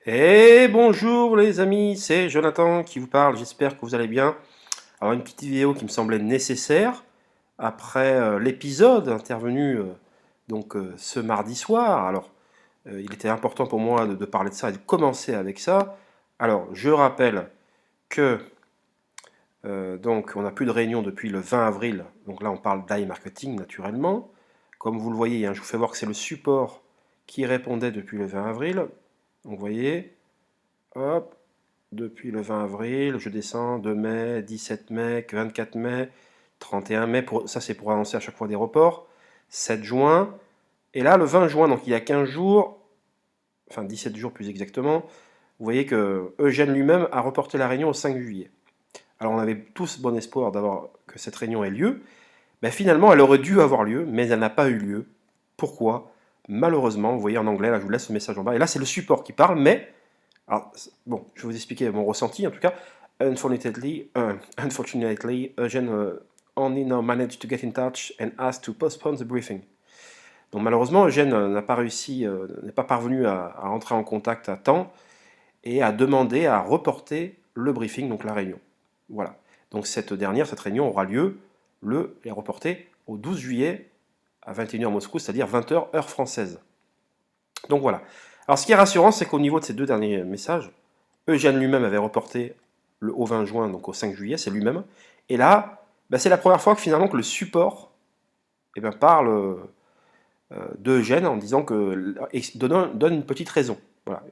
Et bonjour les amis, c'est Jonathan qui vous parle, j'espère que vous allez bien. Alors une petite vidéo qui me semblait nécessaire après l'épisode intervenu ce mardi soir. Alors il était important pour moi de parler de ça et de commencer avec ça. Alors je rappelle que donc on n'a plus de réunion depuis le 20 avril, donc là on parle d'iMarketing naturellement. Comme vous le voyez, hein, je vous fais voir que c'est le support qui répondait depuis le 20 avril. Donc vous voyez, hop, depuis le 20 avril, je descends 2 mai, 17 mai, 24 mai, 31 mai, ça c'est pour annoncer à chaque fois des reports, 7 juin, et là le 20 juin, donc il y a 15 jours, enfin 17 jours plus exactement, vous voyez que Eugène lui-même a reporté la réunion au 5 juillet. Alors on avait tous bon espoir d'avoir que cette réunion ait lieu, mais finalement elle aurait dû avoir lieu, mais elle n'a pas eu lieu. Pourquoi? Malheureusement, vous voyez en anglais, là je vous laisse le message en bas, et là c'est le support qui parle, mais alors, bon, je vais vous expliquer mon ressenti en tout cas. Unfortunately, Eugene only now managed to get in touch and asked to postpone the briefing. Donc malheureusement, Eugène n'a pas réussi, n'est pas parvenu à rentrer en contact à temps et a demandé à reporter le briefing, donc la réunion. Voilà. Donc cette réunion aura lieu est reportée au 12 juillet à 21h Moscou, c'est-à-dire 20h heure française. Donc voilà. Alors ce qui est rassurant, c'est qu'au niveau de ces deux derniers messages, Eugène lui-même avait reporté au 20 juin, donc au 5 juillet, c'est lui-même. Et là, c'est la première fois que finalement que le support parle d'Eugène en disant que donne une petite raison, voilà,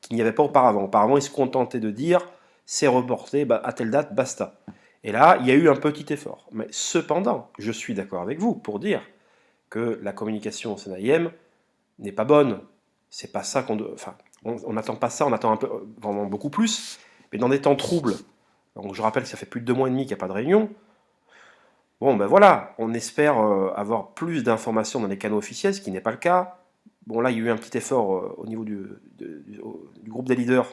qu'il n'y avait pas auparavant. Auparavant, il se contentait de dire c'est reporté à telle date, basta. Et là, il y a eu un petit effort. Mais cependant, je suis d'accord avec vous pour dire que la communication au CNIM n'est pas bonne. C'est pas ça qu'on doit. Enfin, on n'attend pas ça, on attend un peu, vraiment beaucoup plus. Mais dans des temps troubles, donc je rappelle que ça fait plus de 2 mois et demi qu'il n'y a pas de réunion. Bon, ben voilà, on espère avoir plus d'informations dans les canaux officiels, ce qui n'est pas le cas. Bon, là, il y a eu un petit effort au niveau du groupe des leaders,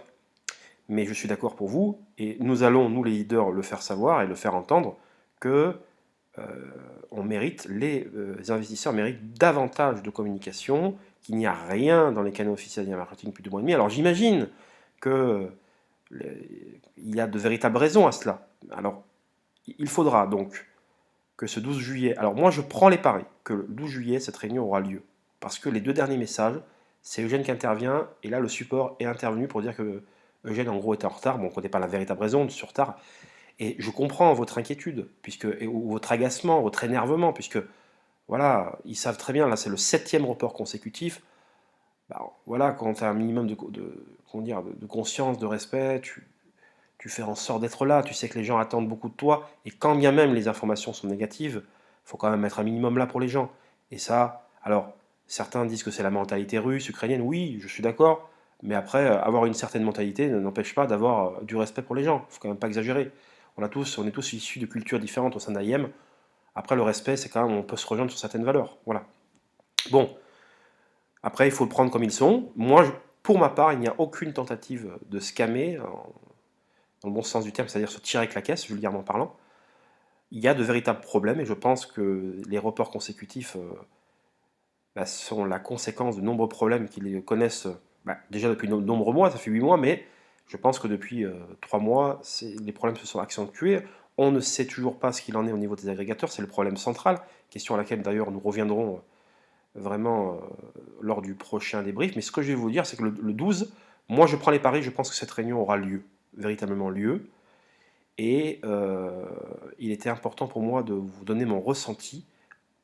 mais je suis d'accord pour vous, et nous allons, nous les leaders, le faire savoir et le faire entendre que euh, on mérite, les investisseurs méritent davantage de communication, qu'il n'y a rien dans les canaux officiels de marketing depuis 2 mois et demi. Alors j'imagine que il y a de véritables raisons à cela. Alors il faudra donc que ce 12 juillet, alors moi je prends les paris que le 12 juillet cette réunion aura lieu, parce que les deux derniers messages, c'est Eugène qui intervient, et là le support est intervenu pour dire que Eugène en gros était en retard. Bon, on ne connaît pas la véritable raison de ce retard, et je comprends votre inquiétude, ou votre agacement, votre énervement, puisque voilà, ils savent très bien, là c'est le 7e report consécutif. Bah, voilà, quand tu as un minimum comment dire, de conscience, de respect, tu fais en sorte d'être là, tu sais que les gens attendent beaucoup de toi, et quand bien même les informations sont négatives, il faut quand même être un minimum là pour les gens. Et ça, alors, certains disent que c'est la mentalité russe, ukrainienne, oui, je suis d'accord, mais après, avoir une certaine mentalité n'empêche pas d'avoir du respect pour les gens, il faut quand même pas exagérer. On est tous issus de cultures différentes au sein d'AIM. Après, le respect, c'est quand même, on peut se rejoindre sur certaines valeurs. Voilà. Bon, après, il faut le prendre comme ils sont. Moi, pour ma part, il n'y a aucune tentative de scammer, dans le bon sens du terme, c'est-à-dire se tirer avec la caisse, vulgairement parlant. Il y a de véritables problèmes et je pense que les reports consécutifs sont la conséquence de nombreux problèmes qu'ils connaissent déjà depuis de nombreux mois, ça fait 8 mois, mais je pense que depuis 3 mois, les problèmes se sont accentués. On ne sait toujours pas ce qu'il en est au niveau des agrégateurs, c'est le problème central, question à laquelle d'ailleurs nous reviendrons vraiment lors du prochain débrief. Mais ce que je vais vous dire, c'est que le 12, moi je prends les paris, je pense que cette réunion aura lieu, véritablement lieu. Et il était important pour moi de vous donner mon ressenti.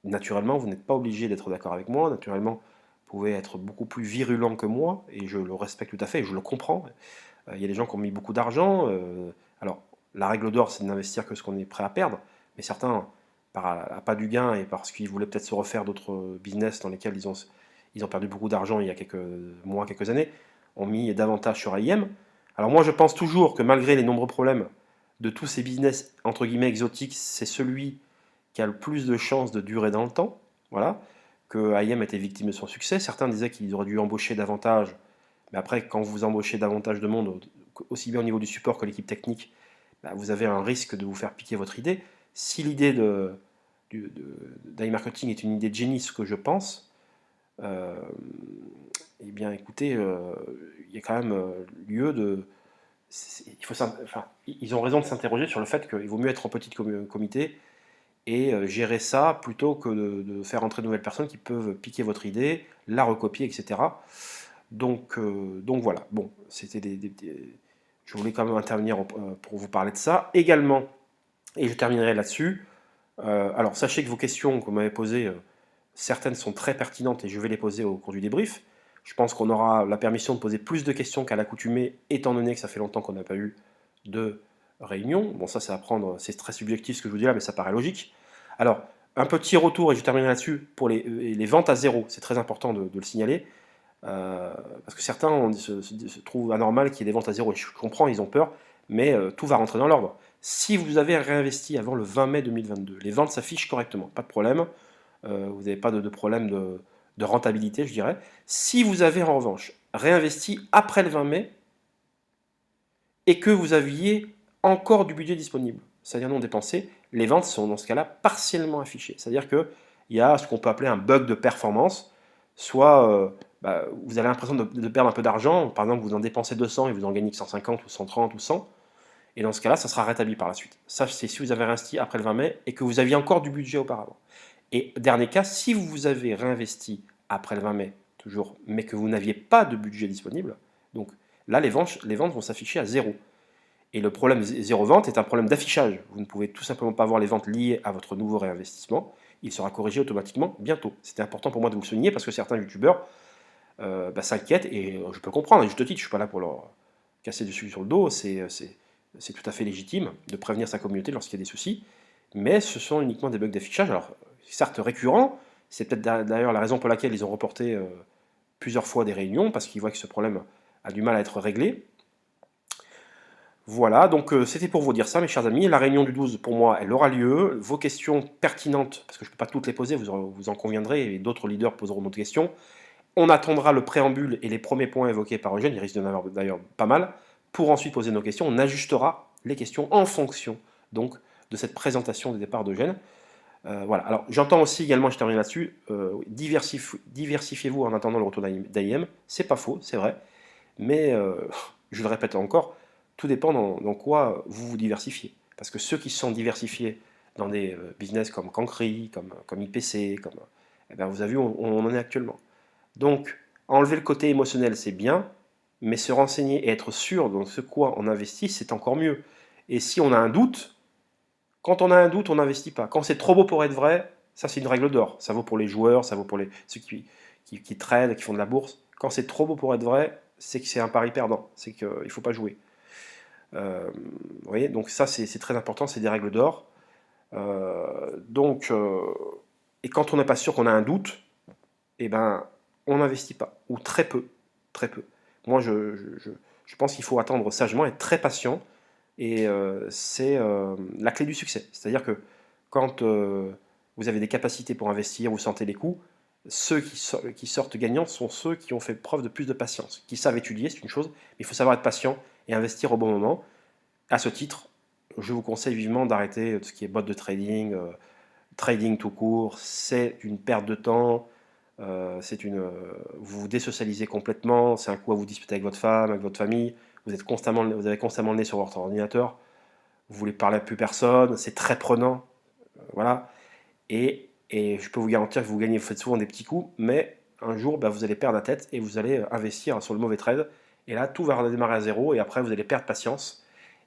Naturellement, vous n'êtes pas obligé d'être d'accord avec moi. Naturellement, vous pouvez être beaucoup plus virulent que moi, et je le respecte tout à fait, et je le comprends. Il y a des gens qui ont mis beaucoup d'argent. Alors, la règle d'or, c'est de n'investir que ce qu'on est prêt à perdre. Mais certains, par pas du gain et parce qu'ils voulaient peut-être se refaire d'autres business dans lesquels ils ont perdu beaucoup d'argent il y a quelques mois, quelques années, ont mis davantage sur AIM. Alors moi, je pense toujours que malgré les nombreux problèmes de tous ces business entre guillemets exotiques, c'est celui qui a le plus de chances de durer dans le temps. Voilà, que IM était victime de son succès. Certains disaient qu'il aurait dû embaucher davantage, mais après, quand vous embauchez davantage de monde, aussi bien au niveau du support que l'équipe technique, vous avez un risque de vous faire piquer votre idée. Si l'idée d'iMarketing est une idée de génie, ce que je pense, eh bien écoutez, y a quand même lieu de... enfin, ils ont raison de s'interroger sur le fait qu'il vaut mieux être en petit comité et gérer ça plutôt que de faire entrer de nouvelles personnes qui peuvent piquer votre idée, la recopier, etc. Donc voilà, bon, c'était je voulais quand même intervenir pour vous parler de ça. Également, et je terminerai là-dessus, alors sachez que vos questions que vous m'avez posées, certaines sont très pertinentes et je vais les poser au cours du débrief. Je pense qu'on aura la permission de poser plus de questions qu'à l'accoutumée, étant donné que ça fait longtemps qu'on n'a pas eu de réunion. Bon, ça c'est à prendre, c'est très subjectif ce que je vous dis là, mais ça paraît logique. Alors, un petit retour, et je terminerai là-dessus, pour les ventes à zéro, c'est très important de le signaler. Parce que certains se trouvent anormal qu'il y ait des ventes à zéro, et je comprends, ils ont peur, mais tout va rentrer dans l'ordre. Si vous avez réinvesti avant le 20 mai 2022, les ventes s'affichent correctement, pas de problème, vous n'avez pas de problème de rentabilité, je dirais. Si vous avez en revanche réinvesti après le 20 mai, et que vous aviez encore du budget disponible, c'est-à-dire non dépensé, les ventes sont dans ce cas-là partiellement affichées. C'est-à-dire qu'il y a ce qu'on peut appeler un bug de performance, soit vous avez l'impression de perdre un peu d'argent, par exemple vous en dépensez 200 et vous en gagnez que 150 ou 130 ou 100, et dans ce cas-là, ça sera rétabli par la suite. Ça, c'est si vous avez réinvesti après le 20 mai et que vous aviez encore du budget auparavant. Et dernier cas, si vous avez réinvesti après le 20 mai, toujours, mais que vous n'aviez pas de budget disponible, donc là, les ventes vont s'afficher à zéro. Et le problème zéro vente est un problème d'affichage. Vous ne pouvez tout simplement pas voir les ventes liées à votre nouveau réinvestissement. Il sera corrigé automatiquement bientôt. C'était important pour moi de vous le souligner parce que certains youtubeurs s'inquiètent et je peux comprendre. À juste titre, je ne suis pas là pour leur casser dessus sur le dos. C'est tout à fait légitime de prévenir sa communauté lorsqu'il y a des soucis. Mais ce sont uniquement des bugs d'affichage. Alors, certes récurrents, c'est peut-être d'ailleurs la raison pour laquelle ils ont reporté plusieurs fois des réunions parce qu'ils voient que ce problème a du mal à être réglé. Voilà, donc c'était pour vous dire ça, mes chers amis. La réunion du 12, pour moi, elle aura lieu. Vos questions pertinentes, parce que je ne peux pas toutes les poser, vous en conviendrez, et d'autres leaders poseront d'autres questions. On attendra le préambule et les premiers points évoqués par Eugène, il risque d'en avoir d'ailleurs pas mal, pour ensuite poser nos questions. On ajustera les questions en fonction donc de cette présentation des départs d'Eugène. Voilà, alors j'entends aussi également, je termine là-dessus, diversifiez-vous en attendant le retour d'AIM. C'est pas faux, c'est vrai, mais je le répète encore, tout dépend dans quoi vous vous diversifiez. Parce que ceux qui se sont diversifiés dans des business comme Cancri, comme IPC, eh bien vous avez vu, on en est actuellement. Donc, enlever le côté émotionnel, c'est bien, mais se renseigner et être sûr dans ce quoi on investit, c'est encore mieux. Et si on a un doute, quand on a un doute, on n'investit pas. Quand c'est trop beau pour être vrai, ça c'est une règle d'or. Ça vaut pour les joueurs, ça vaut pour ceux qui tradent, qui font de la bourse. Quand c'est trop beau pour être vrai, c'est que c'est un pari perdant. C'est qu'il ne faut pas jouer. Vous voyez, donc ça c'est très important, c'est des règles d'or. Et quand on n'est pas sûr qu'on a un doute, eh ben, on n'investit pas, ou très peu, très peu. Moi, je pense qu'il faut attendre sagement, être très patient, et c'est la clé du succès. C'est-à-dire que quand vous avez des capacités pour investir, vous sentez les coups, ceux qui sortent gagnants sont ceux qui ont fait preuve de plus de patience, qui savent étudier, c'est une chose, mais il faut savoir être patient et investir au bon moment. À ce titre, je vous conseille vivement d'arrêter tout ce qui est bot de trading, trading tout court, c'est une perte de temps, vous vous désocialisez complètement, c'est un coup à vous disputer avec votre femme, avec votre famille, vous avez constamment le nez sur votre ordinateur, vous voulez parler à plus personne, c'est très prenant, voilà. Et je peux vous garantir que vous faites souvent des petits coups, mais un jour, vous allez perdre la tête et vous allez investir sur le mauvais trade. Et là, tout va redémarrer à zéro et après, vous allez perdre patience.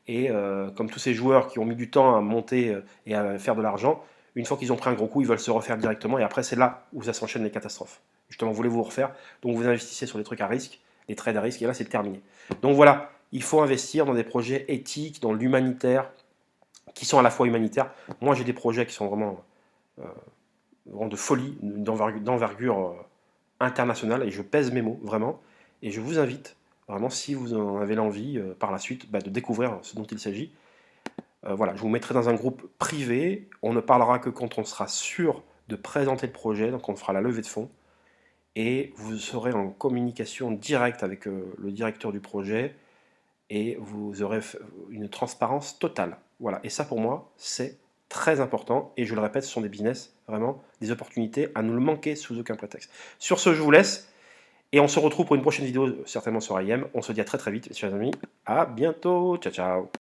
Et comme tous ces joueurs qui ont mis du temps à monter et à faire de l'argent, une fois qu'ils ont pris un gros coup, ils veulent se refaire directement. Et après, c'est là où ça s'enchaîne les catastrophes. Justement, voulez-vous refaire, donc vous investissez sur les trucs à risque, les trades à risque, et là, c'est terminé. Donc voilà, il faut investir dans des projets éthiques, dans l'humanitaire, qui sont à la fois humanitaires. Moi, j'ai des projets qui sont vraiment de folie, d'envergure internationale, et je pèse mes mots, vraiment. Et je vous invite, vraiment, si vous en avez l'envie, par la suite, de découvrir ce dont il s'agit. Voilà, je vous mettrai dans un groupe privé. On ne parlera que quand on sera sûr de présenter le projet, donc on fera la levée de fonds. Et vous serez en communication directe avec le directeur du projet et vous aurez une transparence totale. Voilà, et ça pour moi, c'est très important. Et je le répète, ce sont des business, vraiment, des opportunités à ne le manquer sous aucun prétexte. Sur ce, je vous laisse. Et on se retrouve pour une prochaine vidéo, certainement sur IM. On se dit à très très vite, chers amis. À bientôt. Ciao, ciao.